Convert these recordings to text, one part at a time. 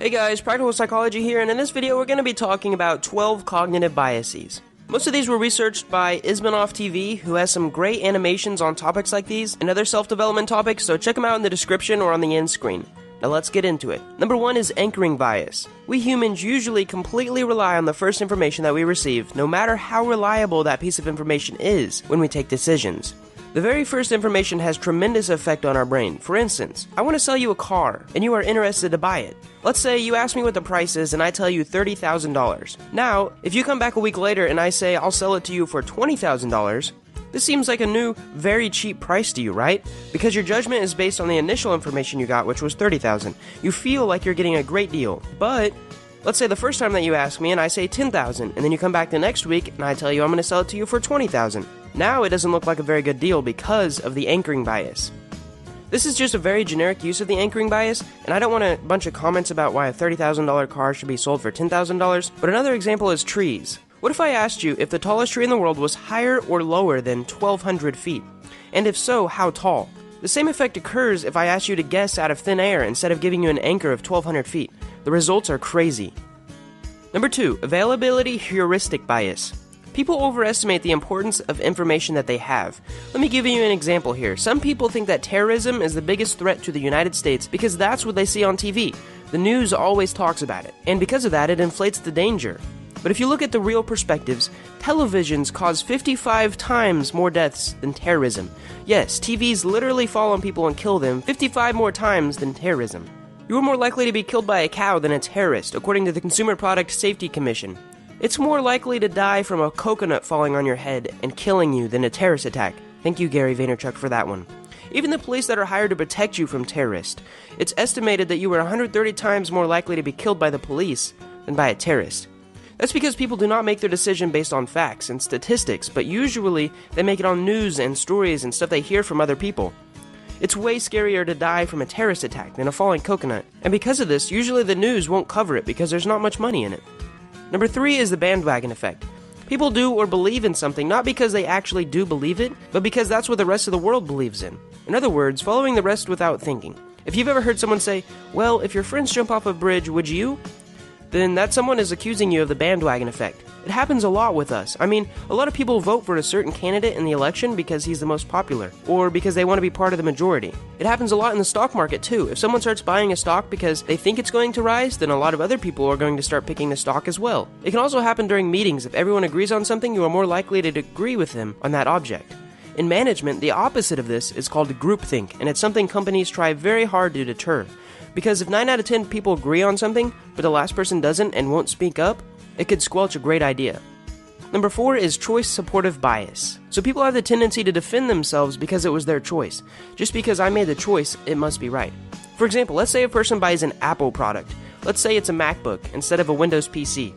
Hey guys, Practical Psychology here, and in this video we're going to be talking about 12 cognitive biases. Most of these were researched by Ismanoff TV, who has some great animations on topics like these and other self-development topics, so check them out in the description or on the end screen. Now let's get into it. Number 1 is anchoring bias. We humans usually completely rely on the first information that we receive, no matter how reliable that piece of information is when we take decisions. The very first information has tremendous effect on our brain. For instance, I want to sell you a car, and you are interested to buy it. Let's say you ask me what the price is, and I tell you $30,000. Now, if you come back a week later and I say I'll sell it to you for $20,000, this seems like a new, very cheap price to you, right? Because your judgment is based on the initial information you got, which was $30,000. You feel like you're getting a great deal. But let's say the first time that you ask me and I say $10,000, and then you come back the next week and I tell you I'm going to sell it to you for $20,000. Now it doesn't look like a very good deal because of the anchoring bias. This is just a very generic use of the anchoring bias, and I don't want a bunch of comments about why a $30,000 car should be sold for $10,000, but another example is trees. What if I asked you if the tallest tree in the world was higher or lower than 1,200 feet? And if so, how tall? The same effect occurs if I ask you to guess out of thin air instead of giving you an anchor of 1,200 feet. The results are crazy. Number 2, availability heuristic bias. People overestimate the importance of information that they have. Let me give you an example here. Some people think that terrorism is the biggest threat to the United States because that's what they see on TV. The news always talks about it, and because of that, it inflates the danger. But if you look at the real perspectives, televisions cause 55 times more deaths than terrorism. Yes, TVs literally fall on people and kill them 55 more times than terrorism. You are more likely to be killed by a cow than a terrorist, according to the Consumer Product Safety Commission. It's more likely to die from a coconut falling on your head and killing you than a terrorist attack. Thank you, Gary Vaynerchuk, for that one. Even the police that are hired to protect you from terrorists, it's estimated that you are 130 times more likely to be killed by the police than by a terrorist. That's because people do not make their decision based on facts and statistics, but usually they make it on news and stories and stuff they hear from other people. It's way scarier to die from a terrorist attack than a falling coconut, and because of this, usually the news won't cover it because there's not much money in it. Number 3 is the bandwagon effect. People do or believe in something not because they actually do believe it, but because that's what the rest of the world believes in. In other words, following the rest without thinking. If you've ever heard someone say, well, if your friends jump off a bridge, would you? Then that someone is accusing you of the bandwagon effect. It happens a lot with us. I mean, a lot of people vote for a certain candidate in the election because he's the most popular, or because they want to be part of the majority. It happens a lot in the stock market too. If someone starts buying a stock because they think it's going to rise, then a lot of other people are going to start picking the stock as well. It can also happen during meetings. If everyone agrees on something, you are more likely to agree with them on that object. In management, the opposite of this is called groupthink, and it's something companies try very hard to deter. Because if 9 out of 10 people agree on something, but the last person doesn't and won't speak up, it could squelch a great idea. Number 4 is choice supportive bias. So people have the tendency to defend themselves because it was their choice. Just because I made the choice, it must be right. For example, let's say a person buys an Apple product. Let's say it's a MacBook instead of a Windows PC.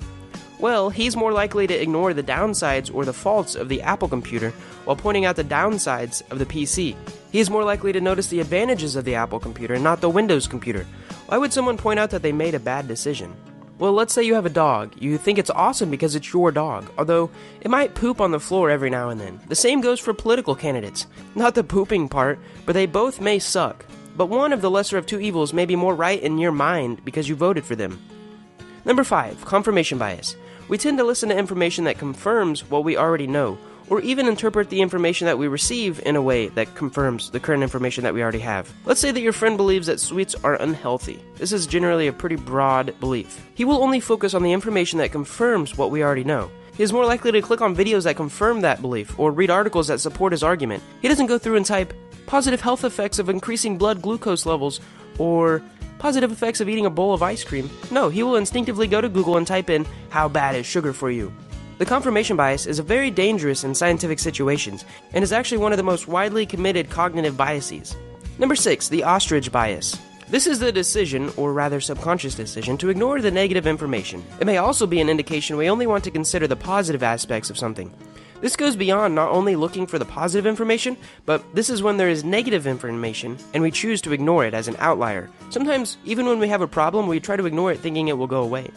Well, he's more likely to ignore the downsides or the faults of the Apple computer while pointing out the downsides of the PC. He is more likely to notice the advantages of the Apple computer and not the Windows computer. Why would someone point out that they made a bad decision? Well, let's say you have a dog. You think it's awesome because it's your dog, although it might poop on the floor every now and then. The same goes for political candidates. Not the pooping part, but they both may suck. But one of the lesser of two evils may be more right in your mind because you voted for them. Number 5, confirmation bias. We tend to listen to information that confirms what we already know, or even interpret the information that we receive in a way that confirms the current information that we already have. Let's say that your friend believes that sweets are unhealthy. This is generally a pretty broad belief. He will only focus on the information that confirms what we already know. He is more likely to click on videos that confirm that belief, or read articles that support his argument. He doesn't go through and type, positive health effects of increasing blood glucose levels, or positive effects of eating a bowl of ice cream. No, he will instinctively go to Google and type in, how bad is sugar for you? The confirmation bias is very dangerous in scientific situations, and is actually one of the most widely committed cognitive biases. Number 6, the ostrich bias. This is the decision, or rather subconscious decision, to ignore the negative information. It may also be an indication we only want to consider the positive aspects of something. This goes beyond not only looking for the positive information, but this is when there is negative information, and we choose to ignore it as an outlier. Sometimes, even when we have a problem, we try to ignore it thinking it will go away.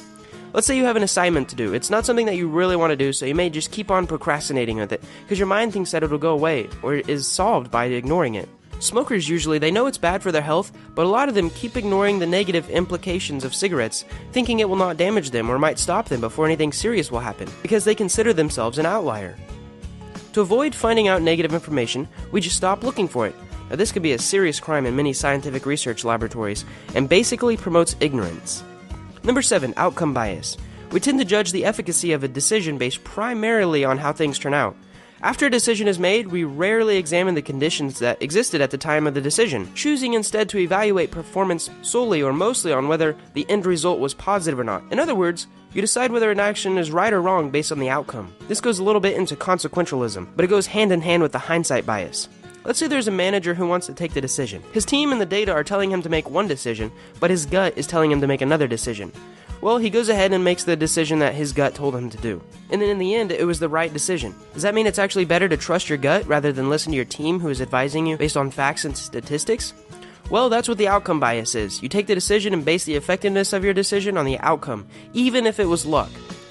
Let's say you have an assignment to do. It's not something that you really want to do, so you may just keep on procrastinating with it, because your mind thinks that it'll go away, or is solved by ignoring it. Smokers usually, they know it's bad for their health, but a lot of them keep ignoring the negative implications of cigarettes, thinking it will not damage them or might stop them before anything serious will happen, because they consider themselves an outlier. To avoid finding out negative information, we just stop looking for it. Now, this could be a serious crime in many scientific research laboratories, and basically promotes ignorance. Number 7, outcome bias. We tend to judge the efficacy of a decision based primarily on how things turn out. After a decision is made, we rarely examine the conditions that existed at the time of the decision, choosing instead to evaluate performance solely or mostly on whether the end result was positive or not. In other words, you decide whether an action is right or wrong based on the outcome. This goes a little bit into consequentialism, but it goes hand in hand with the hindsight bias. Let's say there's a manager who wants to take the decision. His team and the data are telling him to make one decision, but his gut is telling him to make another decision. Well, he goes ahead and makes the decision that his gut told him to do. And then in the end, it was the right decision. Does that mean it's actually better to trust your gut rather than listen to your team who is advising you based on facts and statistics? Well, that's what the outcome bias is. You take the decision and base the effectiveness of your decision on the outcome, even if it was luck.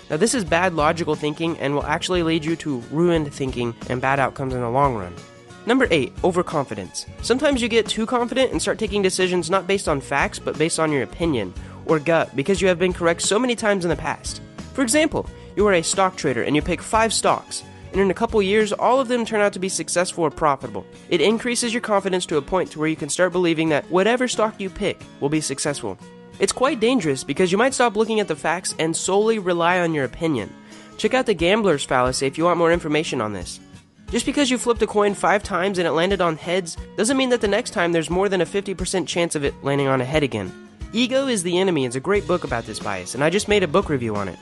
Now, this is bad logical thinking and will actually lead you to ruined thinking and bad outcomes in the long run. Number 8, overconfidence. Sometimes you get too confident and start taking decisions not based on facts, but based on your opinion or gut because you have been correct so many times in the past. For example, you are a stock trader and you pick 5 stocks, and in a couple years, all of them turn out to be successful or profitable. It increases your confidence to a point to where you can start believing that whatever stock you pick will be successful. It's quite dangerous because you might stop looking at the facts and solely rely on your opinion. Check out the gambler's fallacy if you want more information on this. Just because you flipped a coin 5 times and it landed on heads doesn't mean that the next time there's more than a 50% chance of it landing on a head again. Ego is the Enemy is a great book about this bias, and I just made a book review on it.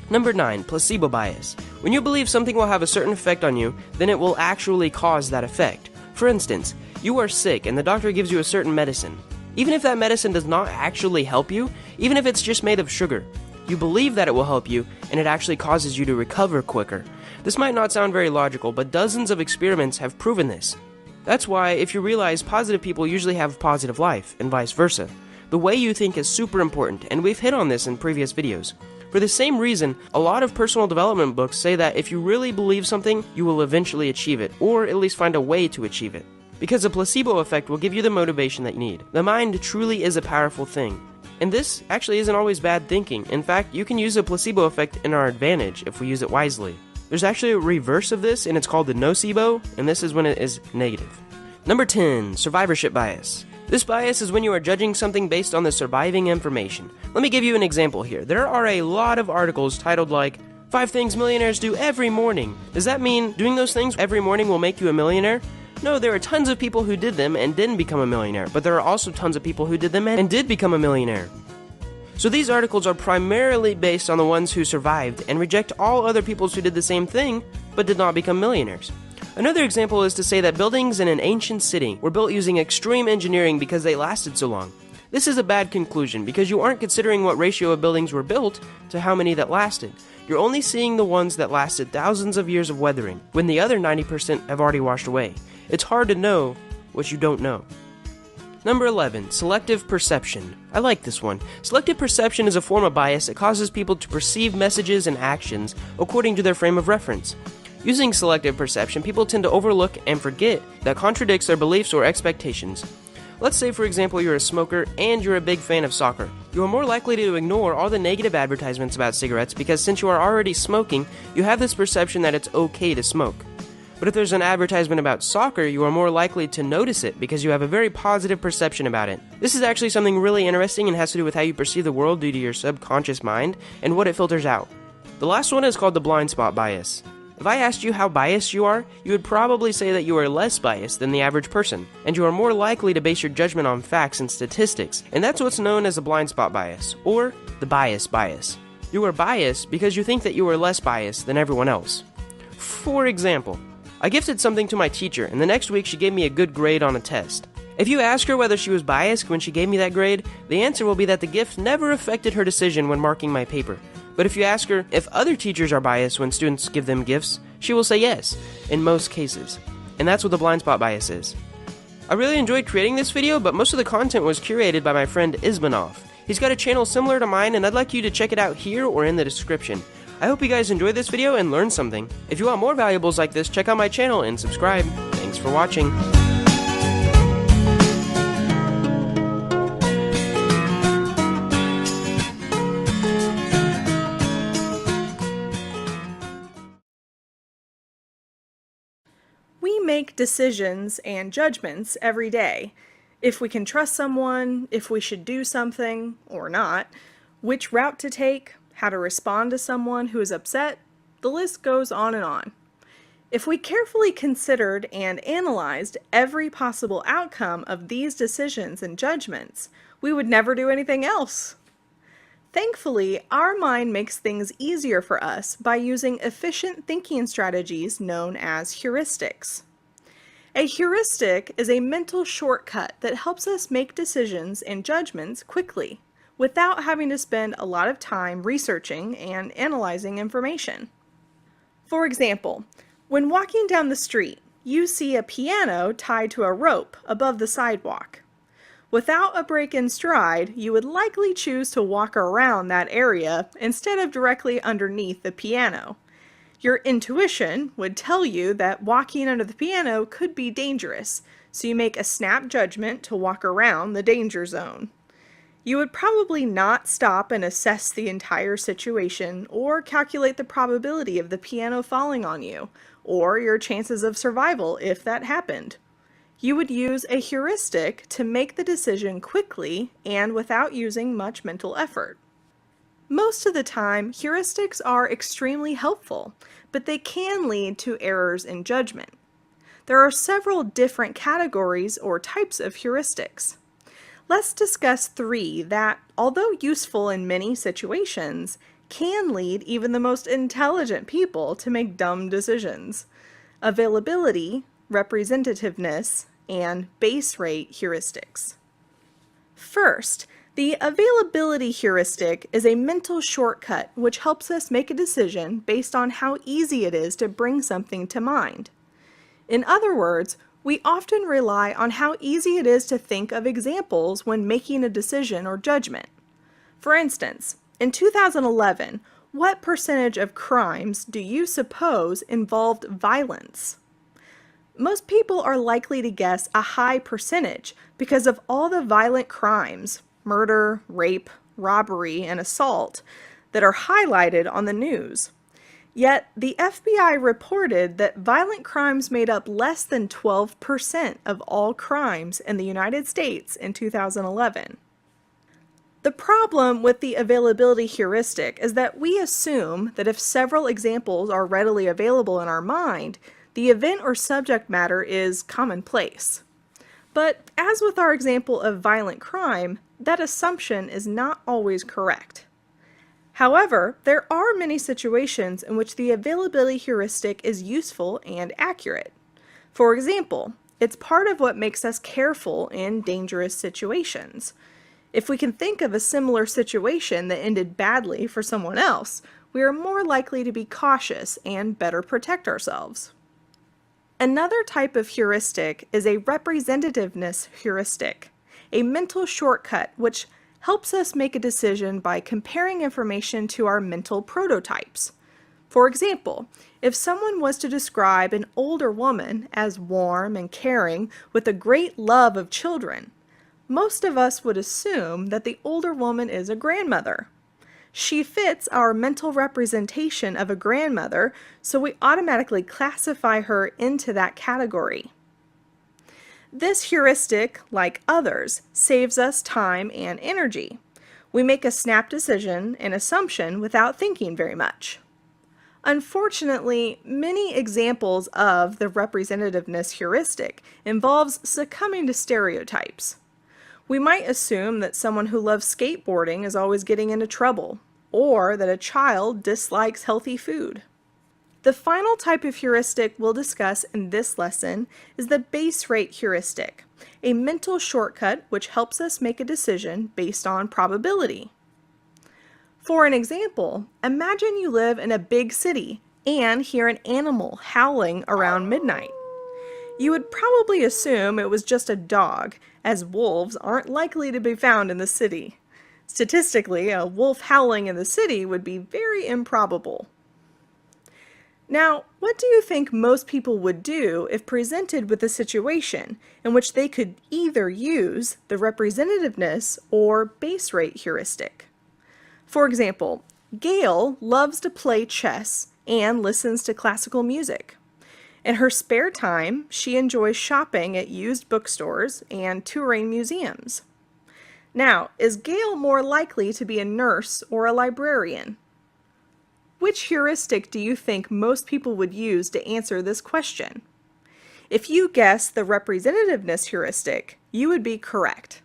Number 9, placebo bias. When you believe something will have a certain effect on you, then it will actually cause that effect. For instance, you are sick and the doctor gives you a certain medicine. Even if that medicine does not actually help you, even if it's just made of sugar, you believe that it will help you, and it actually causes you to recover quicker. This might not sound very logical, but dozens of experiments have proven this. That's why, if you realize positive people usually have a positive life, and vice versa. The way you think is super important, and we've hit on this in previous videos. For the same reason, a lot of personal development books say that if you really believe something, you will eventually achieve it, or at least find a way to achieve it. Because the placebo effect will give you the motivation that you need. The mind truly is a powerful thing. And this actually isn't always bad thinking. In fact, you can use the placebo effect in our advantage if we use it wisely. There's actually a reverse of this, and it's called the nocebo, and this is when it is negative. Number 10, survivorship bias. This bias is when you are judging something based on the surviving information. Let me give you an example here. There are a lot of articles titled like, 5 things millionaires do every morning. Does that mean doing those things every morning will make you a millionaire? No, there are tons of people who did them and didn't become a millionaire, but there are also tons of people who did them and did become a millionaire. So these articles are primarily based on the ones who survived and reject all other people who did the same thing but did not become millionaires. Another example is to say that buildings in an ancient city were built using extreme engineering because they lasted so long. This is a bad conclusion because you aren't considering what ratio of buildings were built to how many that lasted. You're only seeing the ones that lasted thousands of years of weathering, when the other 90% have already washed away. It's hard to know what you don't know. Number 11, selective perception. I like this one. Selective perception is a form of bias that causes people to perceive messages and actions according to their frame of reference. Using selective perception, people tend to overlook and forget that contradicts their beliefs or expectations. Let's say, for example, you're a smoker and you're a big fan of soccer. You are more likely to ignore all the negative advertisements about cigarettes because since you are already smoking, you have this perception that it's okay to smoke. But if there's an advertisement about soccer, you are more likely to notice it because you have a very positive perception about it. This is actually something really interesting and has to do with how you perceive the world due to your subconscious mind and what it filters out. The last one is called the blind spot bias. If I asked you how biased you are, you would probably say that you are less biased than the average person, and you are more likely to base your judgment on facts and statistics, and that's what's known as the blind spot bias, or the bias bias. You are biased because you think that you are less biased than everyone else. For example, I gifted something to my teacher, and the next week she gave me a good grade on a test. If you ask her whether she was biased when she gave me that grade, the answer will be that the gift never affected her decision when marking my paper. But if you ask her if other teachers are biased when students give them gifts, she will say yes, in most cases. And that's what the blind spot bias is. I really enjoyed creating this video, but most of the content was curated by my friend Ismanov. He's got a channel similar to mine, and I'd like you to check it out here or in the description. I hope you guys enjoyed this video and learned something. If you want more valuables like this, check out my channel and subscribe. Thanks for watching. make decisions and judgments every day. If we can trust someone, if we should do something or not, which route to take, how to respond to someone who is upset, the list goes on and on. If we carefully considered and analyzed every possible outcome of these decisions and judgments, we would never do anything else. Thankfully, our mind makes things easier for us by using efficient thinking strategies known as heuristics. A heuristic is a mental shortcut that helps us make decisions and judgments quickly, without having to spend a lot of time researching and analyzing information. For example, when walking down the street, you see a piano tied to a rope above the sidewalk. Without a break in stride, you would likely choose to walk around that area instead of directly underneath the piano. Your intuition would tell you that walking under the piano could be dangerous, so you make a snap judgment to walk around the danger zone. You would probably not stop and assess the entire situation or calculate the probability of the piano falling on you, or your chances of survival if that happened. You would use a heuristic to make the decision quickly and without using much mental effort. Most of the time, heuristics are extremely helpful, but they can lead to errors in judgment. There are several different categories or types of heuristics. Let's discuss 3 that, although useful in many situations, can lead even the most intelligent people to make dumb decisions: availability, representativeness, and base rate heuristics. First, the availability heuristic is a mental shortcut which helps us make a decision based on how easy it is to bring something to mind. In other words, we often rely on how easy it is to think of examples when making a decision or judgment. For instance, in 2011, what percentage of crimes do you suppose involved violence? Most people are likely to guess a high percentage because of all the violent crimes, murder, rape, robbery, and assault, that are highlighted on the news. Yet, the FBI reported that violent crimes made up less than 12% of all crimes in the United States in 2011. The problem with the availability heuristic is that we assume that if several examples are readily available in our mind, the event or subject matter is commonplace. But as with our example of violent crime, that assumption is not always correct. However, there are many situations in which the availability heuristic is useful and accurate. For example, it's part of what makes us careful in dangerous situations. If we can think of a similar situation that ended badly for someone else, we are more likely to be cautious and better protect ourselves. Another type of heuristic is a representativeness heuristic, a mental shortcut which helps us make a decision by comparing information to our mental prototypes. For example, if someone was to describe an older woman as warm and caring with a great love of children, most of us would assume that the older woman is a grandmother. She fits our mental representation of a grandmother, so we automatically classify her into that category. This heuristic, like others, saves us time and energy. We make a snap decision and assumption without thinking very much. Unfortunately, many examples of the representativeness heuristic involves succumbing to stereotypes. We might assume that someone who loves skateboarding is always getting into trouble, or that a child dislikes healthy food. The final type of heuristic we'll discuss in this lesson is the base rate heuristic, a mental shortcut which helps us make a decision based on probability. For an example, imagine you live in a big city and hear an animal howling around midnight. You would probably assume it was just a dog, as wolves aren't likely to be found in the city. Statistically, a wolf howling in the city would be very improbable. Now, what do you think most people would do if presented with a situation in which they could either use the representativeness or base rate heuristic? For example, Gail loves to play chess and listens to classical music. In her spare time, she enjoys shopping at used bookstores and touring museums. Now, is Gail more likely to be a nurse or a librarian? Which heuristic do you think most people would use to answer this question? If you guess the representativeness heuristic, you would be correct.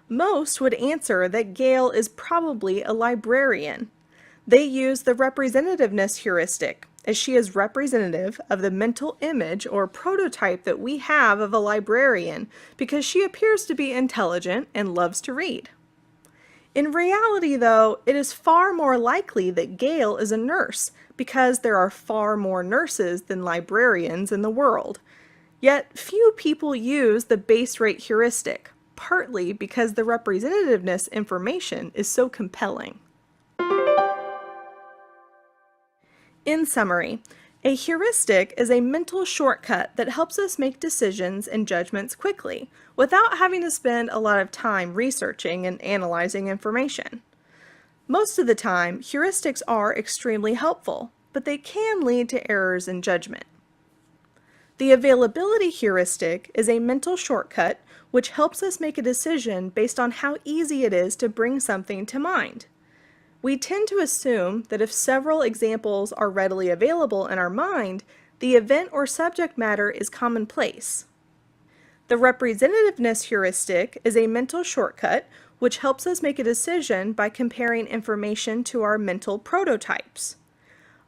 Most would answer that Gail is probably a librarian. They use the representativeness heuristic, as she is representative of the mental image or prototype that we have of a librarian because she appears to be intelligent and loves to read. In reality, though, it is far more likely that Gail is a nurse because there are far more nurses than librarians in the world. Yet few people use the base rate heuristic, partly because the representativeness information is so compelling. In summary, a heuristic is a mental shortcut that helps us make decisions and judgments quickly, without having to spend a lot of time researching and analyzing information. Most of the time, heuristics are extremely helpful, but they can lead to errors in judgment. The availability heuristic is a mental shortcut which helps us make a decision based on how easy it is to bring something to mind. We tend to assume that if several examples are readily available in our mind, the event or subject matter is commonplace. The representativeness heuristic is a mental shortcut which helps us make a decision by comparing information to our mental prototypes.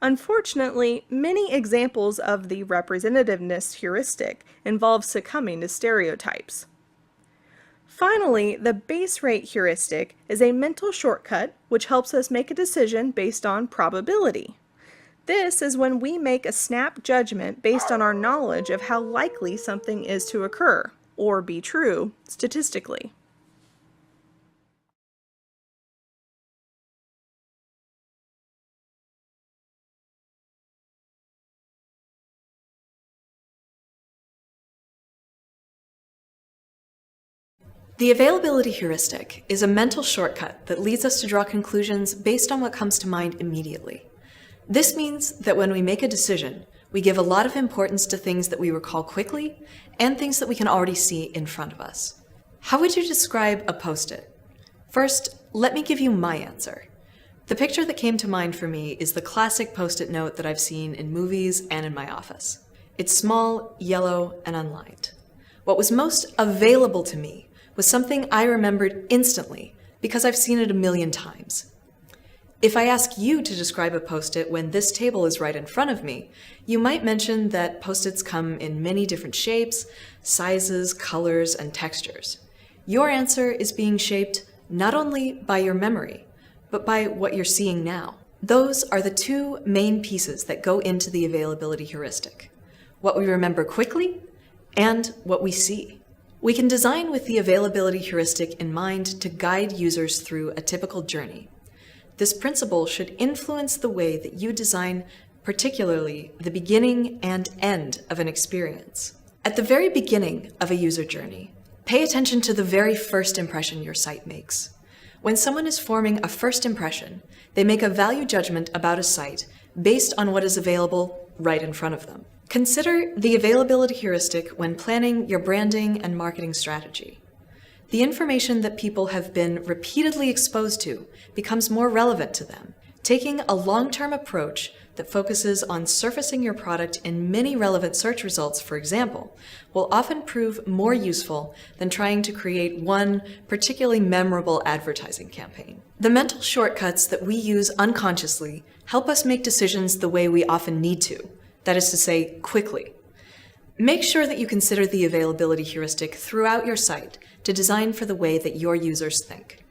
Unfortunately, many examples of the representativeness heuristic involve succumbing to stereotypes. Finally, the base rate heuristic is a mental shortcut which helps us make a decision based on probability. This is when we make a snap judgment based on our knowledge of how likely something is to occur, or be true, statistically. The availability heuristic is a mental shortcut that leads us to draw conclusions based on what comes to mind immediately. This means that when we make a decision, we give a lot of importance to things that we recall quickly and things that we can already see in front of us. How would you describe a Post-it? First, let me give you my answer. The picture that came to mind for me is the classic Post-it note that I've seen in movies and in my office. It's small, yellow, and unlined. What was most available to me was something I remembered instantly because I've seen it a million times. If I ask you to describe a Post-it when this table is right in front of me, you might mention that Post-its come in many different shapes, sizes, colors, and textures. Your answer is being shaped not only by your memory, but by what you're seeing now. Those are the two main pieces that go into the availability heuristic: what we remember quickly and what we see. We can design with the availability heuristic in mind to guide users through a typical journey. This principle should influence the way that you design, particularly the beginning and end of an experience. At the very beginning of a user journey, pay attention to the very first impression your site makes. When someone is forming a first impression, they make a value judgment about a site based on what is available right in front of them. Consider the availability heuristic when planning your branding and marketing strategy. The information that people have been repeatedly exposed to becomes more relevant to them. Taking a long-term approach that focuses on surfacing your product in many relevant search results, for example, will often prove more useful than trying to create one particularly memorable advertising campaign. The mental shortcuts that we use unconsciously help us make decisions the way we often need to, that is to say, quickly. Make sure that you consider the availability heuristic throughout your site to design for the way that your users think.